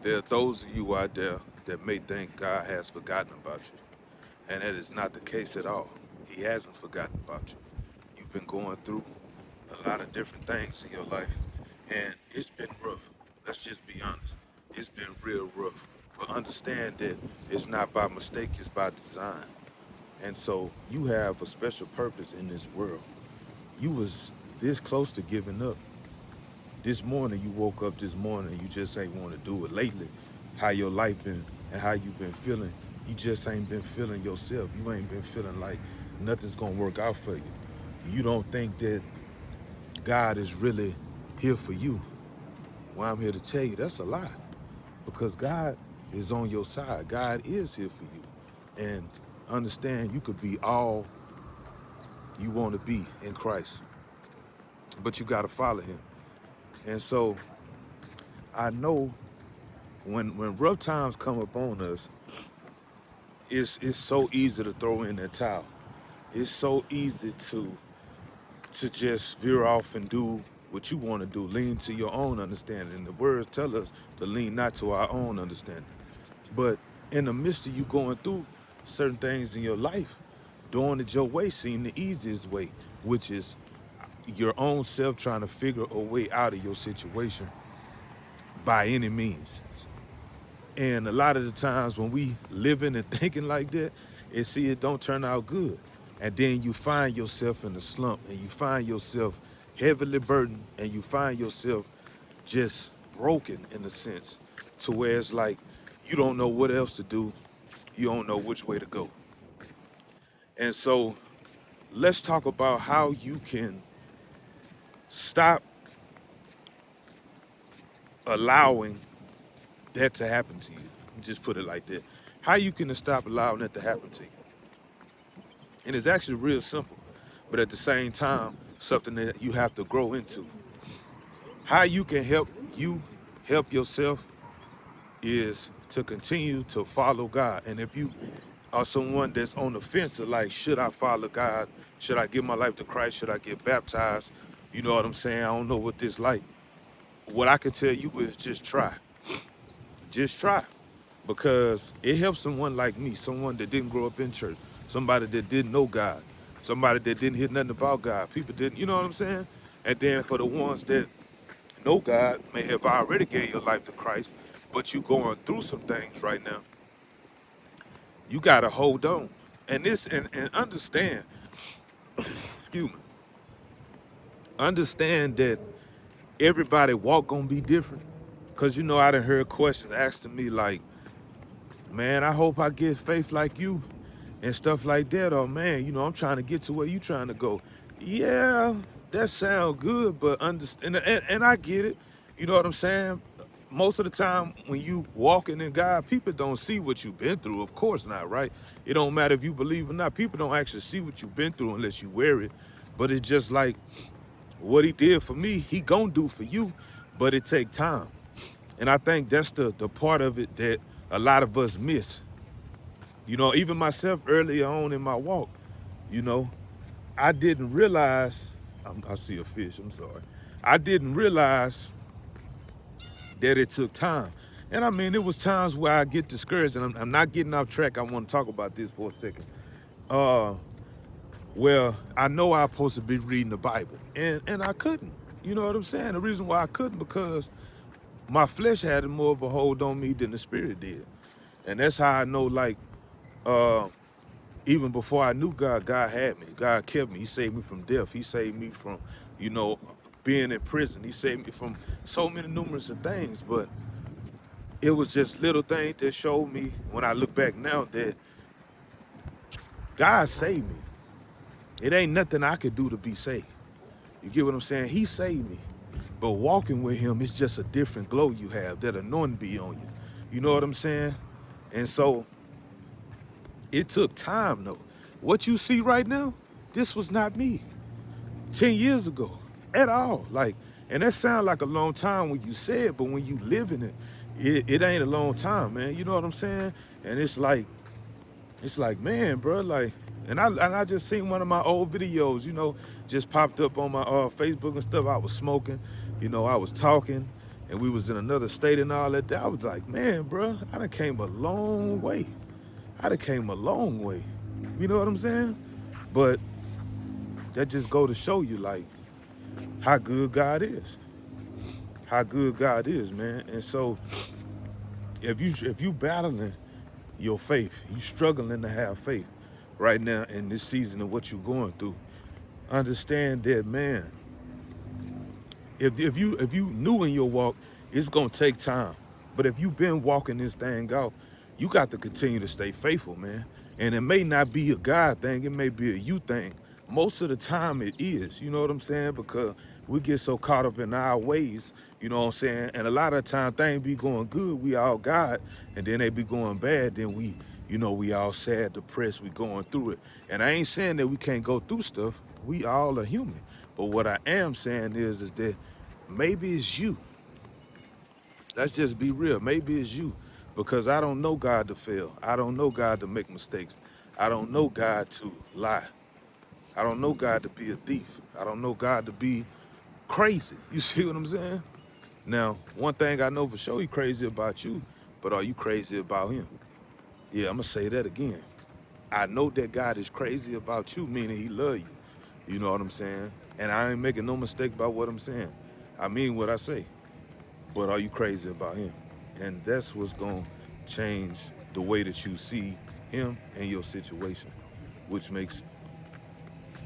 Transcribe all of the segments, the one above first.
There are those of you out there that may think God has forgotten about you, and that is not the case at all. He hasn't forgotten about you. You've been going through a lot of different things in your life, and it's been rough. Let's just be honest. It's been real rough. But understand that it's not by mistake, it's by design. And so you have a special purpose in this world. You was this close to giving up. This morning you woke up this morning, you just ain't want to do it lately. How your life been and how you been feeling. You just ain't been feeling yourself. You ain't been feeling like nothing's gonna work out for you. You don't think that God is really here for you. Well, I'm here to tell you that's a lie. Because God is on your side. God is here for you. And understand you could be all you want to be in Christ. But you gotta follow him. And so I know when rough times come upon us, it's so easy to throw in that towel. It's so easy to just veer off and do what you want to do, lean to your own understanding. And the words tell us to lean not to our own understanding. But in the midst of you going through certain things in your life, doing it your way seemed the easiest way, which is your own self trying to figure a way out of your situation by any means. And a lot of the times when we living and thinking like that, it don't turn out good. And then you find yourself in a slump and you find yourself heavily burdened and you find yourself just broken in a sense to where it's like you don't know what else to do. You don't know which way to go. And so let's talk about how you can stop allowing that to happen to you. Just put it like that. How you can stop allowing that to happen to you. And it's actually real simple, but at the same time, something that you have to grow into. How you can help yourself is to continue to follow God. And if you are someone that's on the fence of like, should I follow God? Should I give my life to Christ? Should I get baptized? You know what I'm saying? I don't know what this like. What I can tell you is just try. Just try. Because it helps someone like me, someone that didn't grow up in church, somebody that didn't know God, somebody that didn't hear nothing about God. People didn't, you know what I'm saying? And then for the ones that know God, may have already gave your life to Christ, but you going through some things right now. You gotta hold on. And understand, excuse me, understand that everybody walk gonna be different. Cause you know I done heard questions asked to me like, man, I hope I get faith like you and stuff like that. Or man, I'm trying to get to where you trying to go. Yeah, that sound good, but understand, and I get it. You know what I'm saying? Most of the time when you walking in God, people don't see what you've been through. Of course not, right? It don't matter if you believe or not. People don't actually see what you've been through unless you wear it. But it's just like what he did for me, he gonna do for you, but it take time. And I think that's the part of it that a lot of us miss. Even myself earlier on in my walk, you know, I didn't realize, I see a fish, I'm sorry. I didn't realize that it took time. And I mean, it was times where I get discouraged, and I'm not getting off track. I want to talk about this for a second. Uh, well, I know I'm supposed to be reading the Bible, and I couldn't. You know what I'm saying? The reason why I couldn't, because my flesh had more of a hold on me than the spirit did. And that's how I know, like, uh, even before I knew God, God had me. God kept me. He saved me from death. He saved me from, you know, being in prison. He saved me from so many numerous of things. But it was just little things that showed me when I look back now that God saved me. It ain't nothing I could do to be saved. You get what I'm saying? He saved me. But walking with him is just a different glow you have, that anointing be on you. You know what I'm saying? And so it took time though. What you see right now, this was not me 10 years ago at all. Like, and that sounds like a long time when you say it, but when you live in it, it ain't a long time, man. You know what I'm saying? And it's like, man, bro, like, and I just seen one of my old videos, just popped up on my Facebook and stuff. I was smoking, I was talking, and we was in another state and all that, I was like, man, bro, I done came a long way. I done came a long way. You know what I'm saying? But that just go to show you like how good God is. How good God is, man. And so if you battling your faith, you struggling to have faith right now in this season of what you're going through, understand that, man, if you new in your walk, it's gonna take time. But if you've been walking this thing out, you got to continue to stay faithful, man. And it may not be a God thing, it may be a you thing. Most of the time it is, you know what I'm saying? Because we get so caught up in our ways, you know what I'm saying? And a lot of the time things be going good, we all God, and then they be going bad, then we all sad, depressed, we going through it. And I ain't saying that we can't go through stuff. We all are human. But what I am saying is that maybe it's you. Let's just be real. Maybe it's you. Because I don't know God to fail. I don't know God to make mistakes. I don't know God to lie. I don't know God to be a thief. I don't know God to be crazy. You see what I'm saying? Now, one thing I know for sure, He crazy about you, but are you crazy about Him? Yeah, I'm going to say that again. I know that God is crazy about you, meaning He love you. You know what I'm saying? And I ain't making no mistake about what I'm saying. I mean what I say. But are you crazy about Him? And that's what's going to change the way that you see Him and your situation, which makes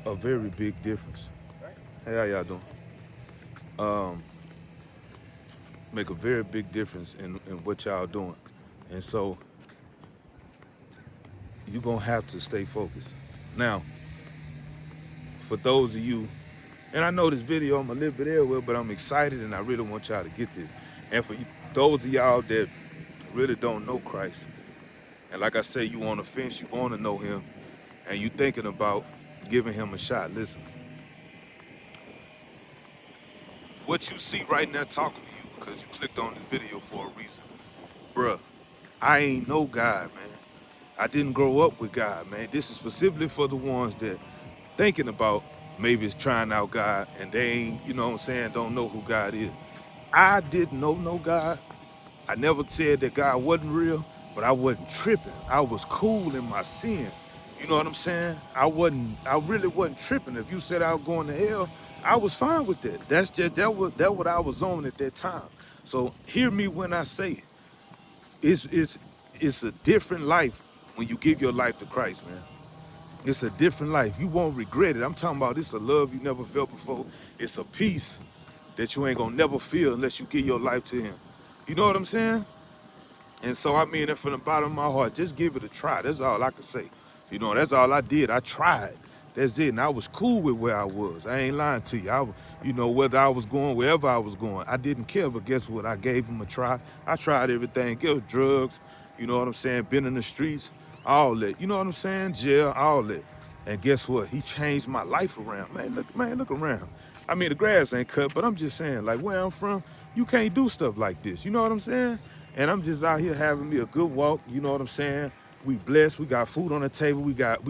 a very big difference. Hey, how y'all doing? Um, make a very big difference in what y'all doing. And so you're going to have to stay focused. Now, for those of you, and I know this video I'm a little bit everywhere, but I'm excited and I really want y'all to get this. And for those of y'all that really don't know Christ, and like I say, you on the fence, you want to know Him, and you thinking about giving Him a shot, listen. What you see right now talking to you, because you clicked on this video for a reason. Bruh, I ain't no God, man. I didn't grow up with God, man. This is specifically for the ones that thinking about maybe it's trying out God and they ain't, you know what I'm saying, don't know who God is. I didn't know no God. I never said that God wasn't real, but I wasn't tripping. I was cool in my sin. You know what I'm saying? I really wasn't tripping. If you said I was going to hell, I was fine with that. That what I was on at that time. So hear me when I say it. It's a different life when you give your life to Christ, man. It's a different life. You won't regret it. I'm talking about it's a love you never felt before. It's a peace that you ain't gonna never feel unless you give your life to Him. You know what I'm saying? And so I mean it from the bottom of my heart. Just give it a try. That's all I can say. You know, that's all I did. I tried. That's it. And I was cool with where I was. I ain't lying to you. Whether I was going wherever I was going, I didn't care. But guess what? I gave Him a try. I tried everything. It was drugs. You know what I'm saying? Been in the streets, all that. You know what I'm saying? Jail, all that. And guess what? He changed my life around. Look around. I mean, the grass ain't cut, but I'm just saying, like where I'm from, you can't do stuff like this. You know what I'm saying? And I'm just out here having me a good walk. You know what I'm saying? We blessed. We got food on the table. We got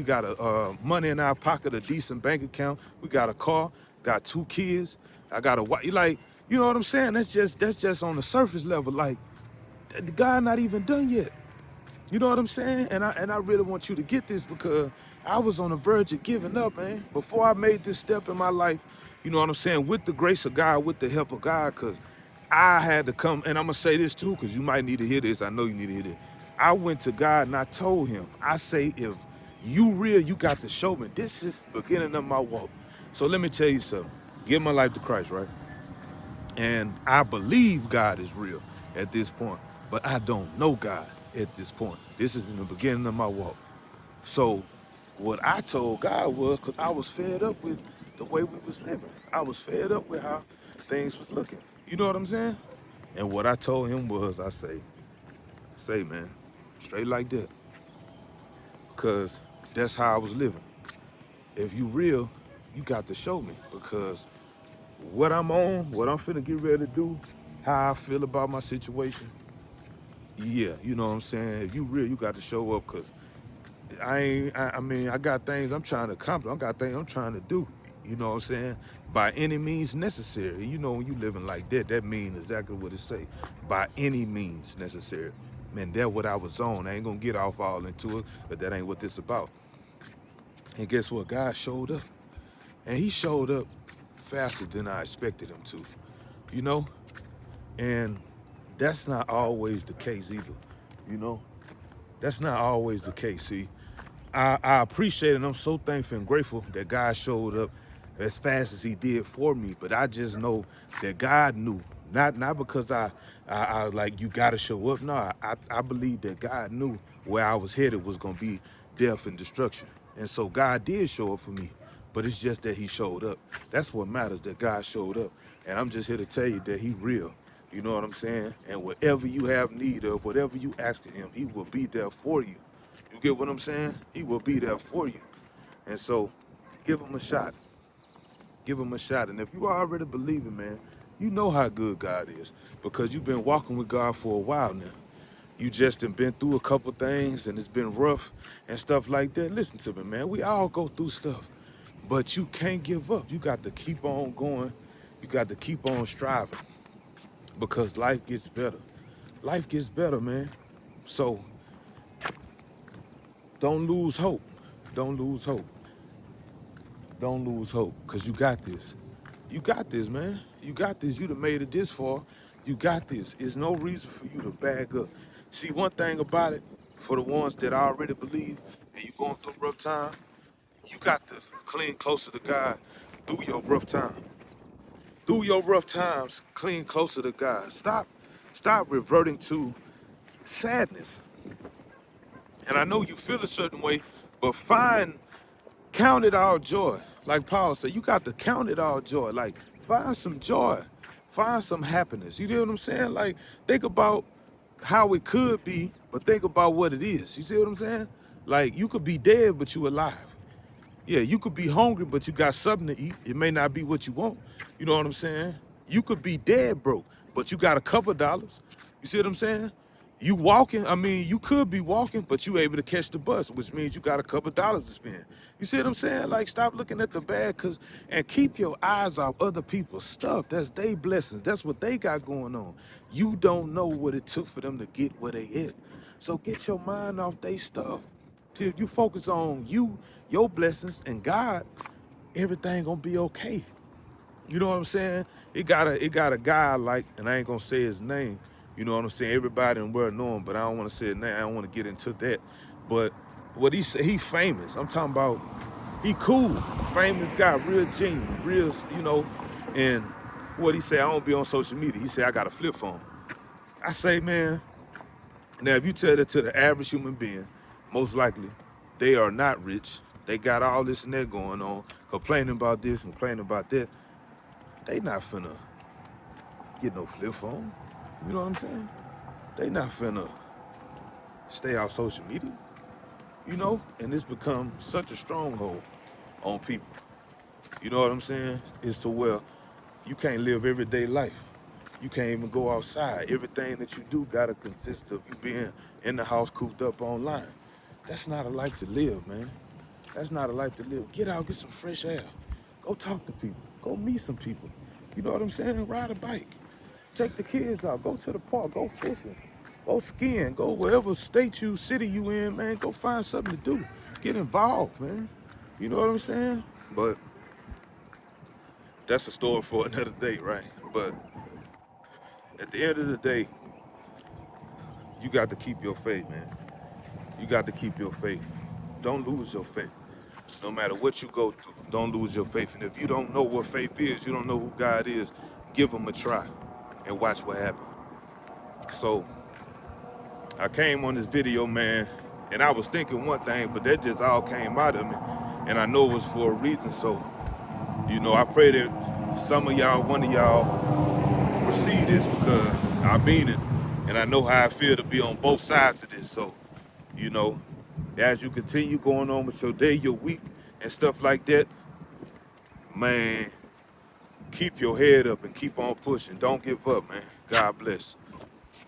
money in our pocket, a decent bank account. We got a car. Got 2 kids. I got a wife. Like, you know what I'm saying? That's just on the surface level. Like, God not even done yet. You know what I'm saying? And I really want you to get this because I was on the verge of giving up, man. Before I made this step in my life, you know what I'm saying? With the grace of God, with the help of God, because I had to come, and I'm going to say this too, because you might need to hear this. I know you need to hear this. I went to God and I told Him, I say, if you real, you got to show me. This is the beginning of my walk. So let me tell you something. Give my life to Christ, right? And I believe God is real at this point, but I don't know God at this point. This is in the beginning of my walk. So what I told God was, because I was fed up with the way we was living. I was fed up with how things was looking. You know what I'm saying? And what I told Him was, I say, man, straight like that. Because that's how I was living. If you real, you got to show me. Because what I'm on, what I'm finna get ready to do, how I feel about my situation, yeah, you know what I'm saying? If you real, you got to show up, because I got things I'm trying to accomplish. I got things I'm trying to do. You know what I'm saying? By any means necessary. You know, when you living like that, that means exactly what it say. By any means necessary. Man, that's what I was on. I ain't gonna get off all into it, but that ain't what this about. And guess what? God showed up. And he showed up faster than I expected him to. You know? And that's not always the case either. You know? That's not always the case. See, I appreciate it and I'm so thankful and grateful that God showed up as fast as he did for me. But I just know that God knew. Not because I like you gotta show up. No, I believe that God knew where I was headed was gonna be death and destruction. And so God did show up for me. But it's just that he showed up. That's what matters, that God showed up. And I'm just here to tell you that he real. You know what I'm saying? And whatever you have need of, whatever you ask of him, he will be there for you. You get what I'm saying? He will be there for you. And so give him a shot. Give him a shot. And if you already believing, man, you know how good God is because you've been walking with God for a while now. You just have been through a couple things and it's been rough and stuff like that. Listen to me, man. We all go through stuff, but you can't give up. You got to keep on going. You got to keep on striving because life gets better. Life gets better, man. So don't lose hope. Don't lose hope. Don't lose hope, because you got this. You got this, man. You got this. You done made it this far. You got this. There's no reason for you to bag up. See, one thing about it, for the ones that already believe and you going through a rough time, you got to cling closer to God through your rough time. Through your rough times, cling closer to God. Stop reverting to sadness. And I know you feel a certain way, but count it all joy. Like Paul said, you got to count it all joy. Like, find some joy. Find some happiness. You know what I'm saying? Like, think about how it could be, but think about what it is. You see what I'm saying? Like, you could be dead, but you alive. Yeah, you could be hungry, but you got something to eat. It may not be what you want. You know what I'm saying? You could be dead broke, but you got a couple dollars. You see what I'm saying? You walking, I mean, you could be walking, but you able to catch the bus, which means you got a couple dollars to spend. You see what I'm saying? Like, stop looking at the bad, and keep your eyes off other people's stuff. That's their blessings. That's what they got going on. You don't know what it took for them to get where they at. So get your mind off their stuff. Till you focus on you, your blessings, and God, everything gonna be okay. You know what I'm saying? It got a guy like, and I ain't gonna say his name. You know what I'm saying? Everybody in the world know him, but I don't want to say his name. I don't want to get into that. But what he said, he famous. I'm talking about, he cool, famous guy, real genuine, real, you know. And what he said, I don't be on social media. He said I got a flip phone. I say, man, now, if you tell that to the average human being, most likely they are not rich. They got all this and that going on, complaining about this, complaining about that. They not finna get no flip phone. You know what I'm saying? They not finna stay off social media. You know, and it's become such a stronghold on people. You know what I'm saying? It's to where you can't live everyday life. You can't even go outside. Everything that you do gotta consist of you being in the house cooped up online. That's not a life to live, man. That's not a life to live. Get out, get some fresh air. Go talk to people. Go meet some people. You know what I'm saying? Ride a bike. Take the kids out. Go to the park. Go fishing. Go skiing. Go wherever city you in, man. Go find something to do. Get involved, man. You know what I'm saying? But that's a story for another day, right? But at the end of the day, you got to keep your faith, man. You got to keep your faith. Don't lose your faith. No matter what you go through, don't lose your faith. And if you don't know what faith is, you don't know who God is, give him a try and watch what happens. So I came on this video, man, and I was thinking one thing, but that just all came out of me. And I know it was for a reason. So, you know, I pray that some of y'all, one of y'all, receive this because I mean it. And I know how I feel to be on both sides of this. So, you know, as you continue going on with your day, your week, and stuff like that, man, keep your head up and keep on pushing. Don't give up, man. God bless.